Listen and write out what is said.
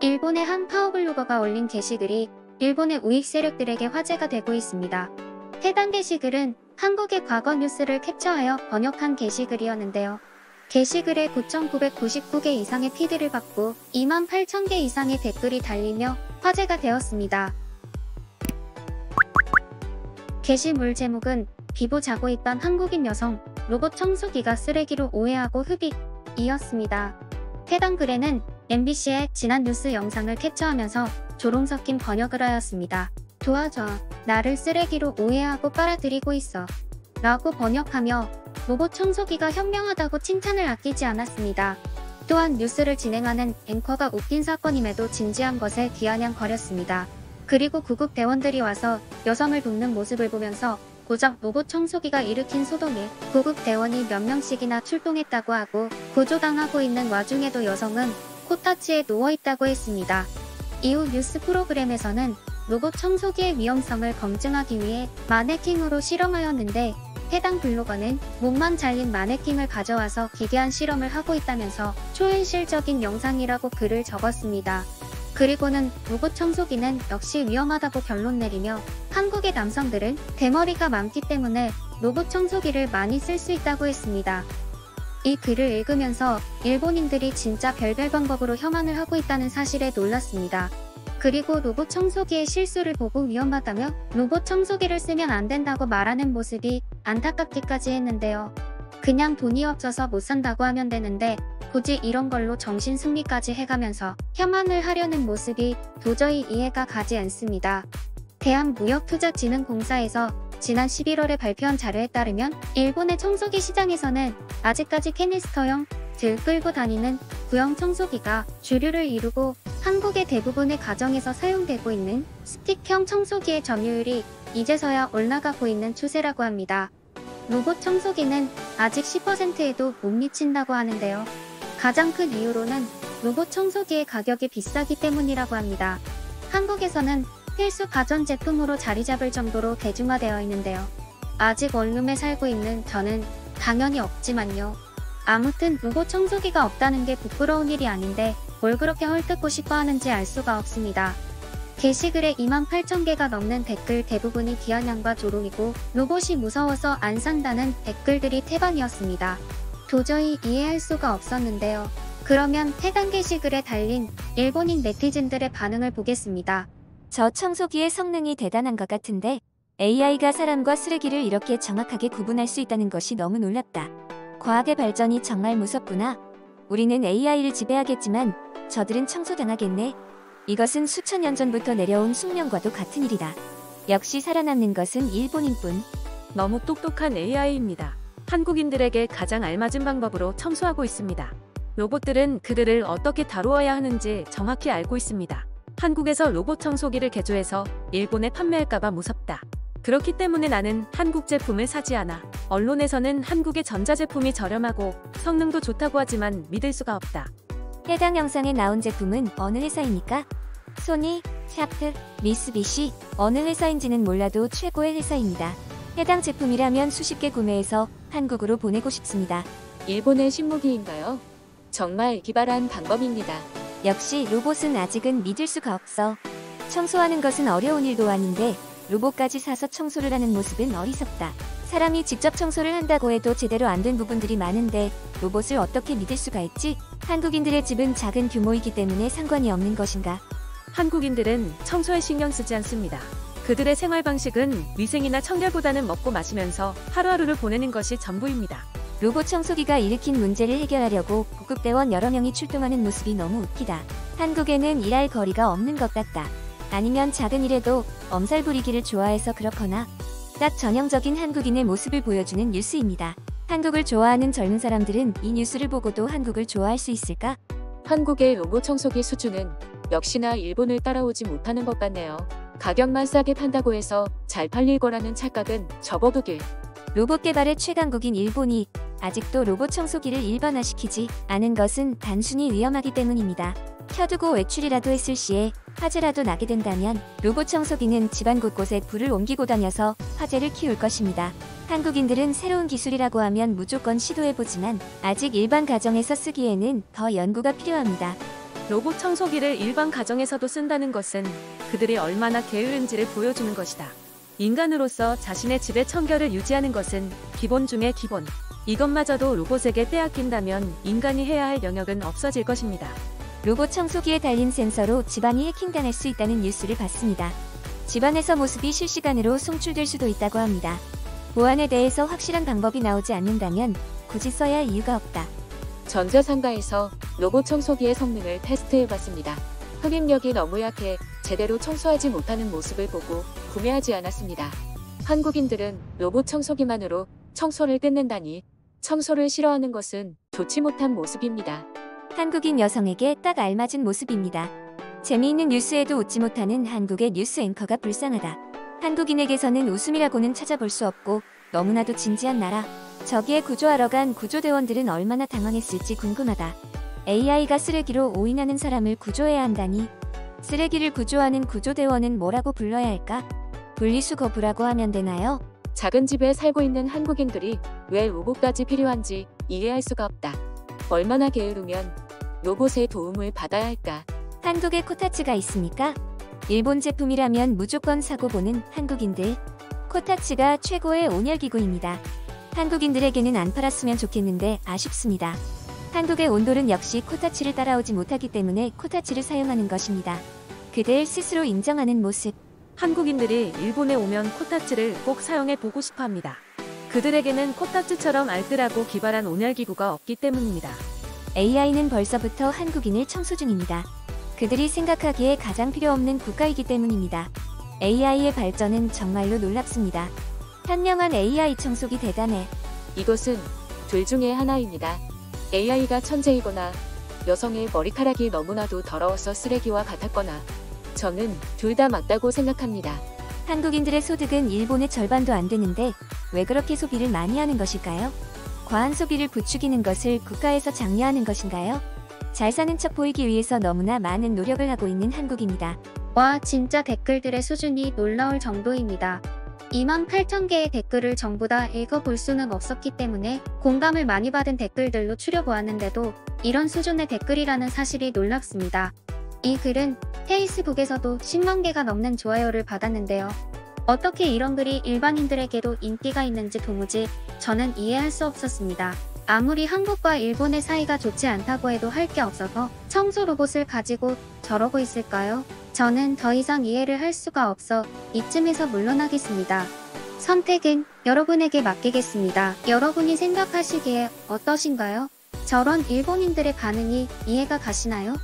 일본의 한 파워블로거가 올린 게시글이 일본의 우익 세력들에게 화제가 되고 있습니다. 해당 게시글은 한국의 과거 뉴스를 캡처하여 번역한 게시글이었는데요. 게시글에 9,999개 이상의 피드를 받고 28,000개 이상의 댓글이 달리며 화제가 되었습니다. 게시물 제목은 비보 자고 있던 한국인 여성, 로봇 청소기가 쓰레기로 오해하고 흡입이었습니다. 해당 글에는 MBC의 지난 뉴스 영상을 캡처하면서 조롱 섞인 번역을 하였습니다. 도와줘. 나를 쓰레기로 오해하고 빨아들이고 있어. 라고 번역하며 로봇 청소기가 현명하다고 칭찬을 아끼지 않았습니다. 또한 뉴스를 진행하는 앵커가 웃긴 사건임에도 진지한 것에 비아냥거렸습니다. 그리고 구급 대원들이 와서 여성을 돕는 모습을 보면서 고작 로봇 청소기가 일으킨 소동에 구급 대원이 몇 명씩이나 출동했다고 하고 구조당하고 있는 와중에도 여성은 코타치에 누워있다고 했습니다. 이후 뉴스 프로그램에서는 로봇 청소기의 위험성을 검증하기 위해 마네킹으로 실험하였는데 해당 블로거는 몸만 잘린 마네킹을 가져와서 기괴한 실험을 하고 있다면서 초현실적인 영상이라고 글을 적었습니다. 그리고는 로봇 청소기는 역시 위험하다고 결론 내리며 한국의 남성들은 대머리가 많기 때문에 로봇 청소기를 많이 쓸 수 있다고 했습니다. 이 글을 읽으면서 일본인들이 진짜 별별 방법으로 혐한을 하고 있다는 사실에 놀랐습니다. 그리고 로봇 청소기의 실수를 보고 위험하다며 로봇 청소기를 쓰면 안 된다고 말하는 모습이 안타깝기까지 했는데요. 그냥 돈이 없어서 못 산다고 하면 되는데 굳이 이런 걸로 정신 승리까지 해가면서 혐한을 하려는 모습이 도저히 이해가 가지 않습니다. 대한무역투자진흥공사에서 지난 11월에 발표한 자료에 따르면 일본의 청소기 시장에서는 아직까지 캐니스터형 들 끌고 다니는 구형 청소기가 주류를 이루고 한국의 대부분의 가정에서 사용되고 있는 스틱형 청소기의 점유율이 이제서야 올라가고 있는 추세라고 합니다. 로봇 청소기는 아직 10%에도 못 미친다고 하는데요. 가장 큰 이유로는 로봇 청소기의 가격이 비싸기 때문이라고 합니다. 한국에서는 필수 가전제품으로 자리잡을 정도로 대중화되어 있는데요. 아직 원룸에 살고 있는 저는 당연히 없지만요. 아무튼 로봇 청소기가 없다는 게 부끄러운 일이 아닌데 뭘 그렇게 헐뜯고 싶어 하는지 알 수가 없습니다. 게시글에 28,000개가 넘는 댓글 대부분이 비아냥과 조롱이고 로봇이 무서워서 안 산다는 댓글들이 태반이었습니다. 도저히 이해할 수가 없었는데요. 그러면 해당 게시글에 달린 일본인 네티즌들의 반응을 보겠습니다. 저 청소기의 성능이 대단한 것 같은데 AI가 사람과 쓰레기를 이렇게 정확하게 구분할 수 있다는 것이 너무 놀랍다. 과학의 발전이 정말 무섭구나. 우리는 AI를 지배하겠지만 저들은 청소당하겠네. 이것은 수천 년 전부터 내려온 숙명과도 같은 일이다. 역시 살아남는 것은 일본인뿐. 너무 똑똑한 AI입니다. 한국인들에게 가장 알맞은 방법으로 청소하고 있습니다. 로봇들은 그들을 어떻게 다루어야 하는지 정확히 알고 있습니다. 한국에서 로봇 청소기를 개조해서 일본에 판매할까봐 무섭다. 그렇기 때문에 나는 한국 제품을 사지 않아. 언론에서는 한국의 전자제품이 저렴하고 성능도 좋다고 하지만 믿을 수가 없다. 해당 영상에 나온 제품은 어느 회사입니까? 소니, 샤프, 미쓰비시, 어느 회사인지는 몰라도 최고의 회사입니다. 해당 제품이라면 수십 개 구매해서 한국으로 보내고 싶습니다. 일본의 신무기인가요? 정말 기발한 방법입니다. 역시 로봇은 아직은 믿을 수가 없어. 청소하는 것은 어려운 일도 아닌데 로봇까지 사서 청소를 하는 모습은 어리석다. 사람이 직접 청소를 한다고 해도 제대로 안 된 부분들이 많은데 로봇을 어떻게 믿을 수가 있지? 한국인들의 집은 작은 규모이기 때문에 상관이 없는 것인가? 한국인들은 청소에 신경 쓰지 않습니다. 그들의 생활 방식은 위생이나 청결보다는 먹고 마시면서 하루하루를 보내는 것이 전부입니다. 로봇 청소기가 일으킨 문제를 해결하려고 구급대원 여러 명이 출동하는 모습이 너무 웃기다. 한국에는 일할 거리가 없는 것 같다. 아니면 작은 일에도 엄살 부리기를 좋아해서 그렇거나 딱 전형적인 한국인의 모습을 보여주는 뉴스입니다. 한국을 좋아하는 젊은 사람들은 이 뉴스를 보고도 한국을 좋아할 수 있을까? 한국의 로봇 청소기 수준은 역시나 일본을 따라오지 못하는 것 같네요. 가격만 싸게 판다고 해서 잘 팔릴 거라는 착각은 접어두길. 로봇 개발의 최강국인 일본이 아직도 로봇 청소기를 일반화시키지 않은 것은 단순히 위험하기 때문입니다. 켜두고 외출이라도 했을 시에 화재라도 나게 된다면 로봇 청소기는 집안 곳곳에 불을 옮기고 다녀서 화재를 키울 것입니다. 한국인들은 새로운 기술이라고 하면 무조건 시도해보지만 아직 일반 가정에서 쓰기에는 더 연구가 필요합니다. 로봇 청소기를 일반 가정에서도 쓴다는 것은 그들이 얼마나 게으른지를 보여주는 것이다. 인간으로서 자신의 집의 청결을 유지하는 것은 기본 중의 기본. 이것마저도 로봇에게 빼앗긴다면 인간이 해야 할 영역은 없어질 것입니다. 로봇 청소기에 달린 센서로 집안이 해킹당할 수 있다는 뉴스를 봤습니다. 집안에서 모습이 실시간으로 송출될 수도 있다고 합니다. 보안에 대해서 확실한 방법이 나오지 않는다면 굳이 써야 할 이유가 없다. 전자상가에서 로봇 청소기의 성능을 테스트해봤습니다. 흡입력이 너무 약해 제대로 청소하지 못하는 모습을 보고 구매하지 않았습니다. 한국인들은 로봇 청소기만으로 청소를 끝낸다니 청소를 싫어하는 것은 좋지 못한 모습입니다. 한국인 여성에게 딱 알맞은 모습입니다. 재미있는 뉴스에도 웃지 못하는 한국의 뉴스 앵커가 불쌍하다. 한국인에게서는 웃음이라고는 찾아볼 수 없고 너무나도 진지한 나라. 저기에 구조하러 간 구조대원들은 얼마나 당황했을지 궁금하다. AI가 쓰레기로 오인하는 사람을 구조해야 한다니. 쓰레기를 구조하는 구조대원은 뭐라고 불러야 할까? 분리수 거부라고 하면 되나요? 작은 집에 살고 있는 한국인들이 왜 로봇까지 필요한지 이해할 수가 없다. 얼마나 게으르면 로봇의 도움을 받아야 할까? 한국에 코타츠가 있습니까? 일본 제품이라면 무조건 사고 보는 한국인들. 코타츠가 최고의 온열기구입니다. 한국인들에게는 안 팔았으면 좋겠는데 아쉽습니다. 한국의 온돌은 역시 코타츠를 따라오지 못하기 때문에 코타츠를 사용하는 것입니다. 그들 스스로 인정하는 모습. 한국인들이 일본에 오면 코타츠를 꼭 사용해 보고 싶어 합니다. 그들에게는 코타츠처럼 알뜰하고 기발한 온열기구가 없기 때문입니다. AI는 벌써부터 한국인을 청소 중입니다. 그들이 생각하기에 가장 필요 없는 국가이기 때문입니다. AI의 발전은 정말로 놀랍습니다. 현명한 AI 청소기 대단해. 이것은 둘 중에 하나입니다. AI가 천재이거나 여성의 머리카락이 너무나도 더러워서 쓰레기와 같았거나 저는 둘 다 맞다고 생각합니다. 한국인들의 소득은 일본의 절반도 안 되는데 왜 그렇게 소비를 많이 하는 것일까요? 과한 소비를 부추기는 것을 국가에서 장려하는 것인가요? 잘 사는 척 보이기 위해서 너무나 많은 노력을 하고 있는 한국입니다. 와, 진짜 댓글들의 수준이 놀라울 정도입니다. 28,000개의 댓글을 전부 다 읽어볼 수는 없었기 때문에 공감을 많이 받은 댓글들로 추려보았는데도 이런 수준의 댓글이라는 사실이 놀랍습니다. 이 글은 페이스북에서도 10만 개가 넘는 좋아요를 받았는데요. 어떻게 이런 글이 일반인들에게도 인기가 있는지 도무지 저는 이해할 수 없었습니다. 아무리 한국과 일본의 사이가 좋지 않다고 해도 할 게 없어서 청소 로봇을 가지고 저러고 있을까요? 저는 더 이상 이해를 할 수가 없어 이쯤에서 물러나겠습니다. 선택은 여러분에게 맡기겠습니다. 여러분이 생각하시기에 어떠신가요? 저런 일본인들의 반응이 이해가 가시나요?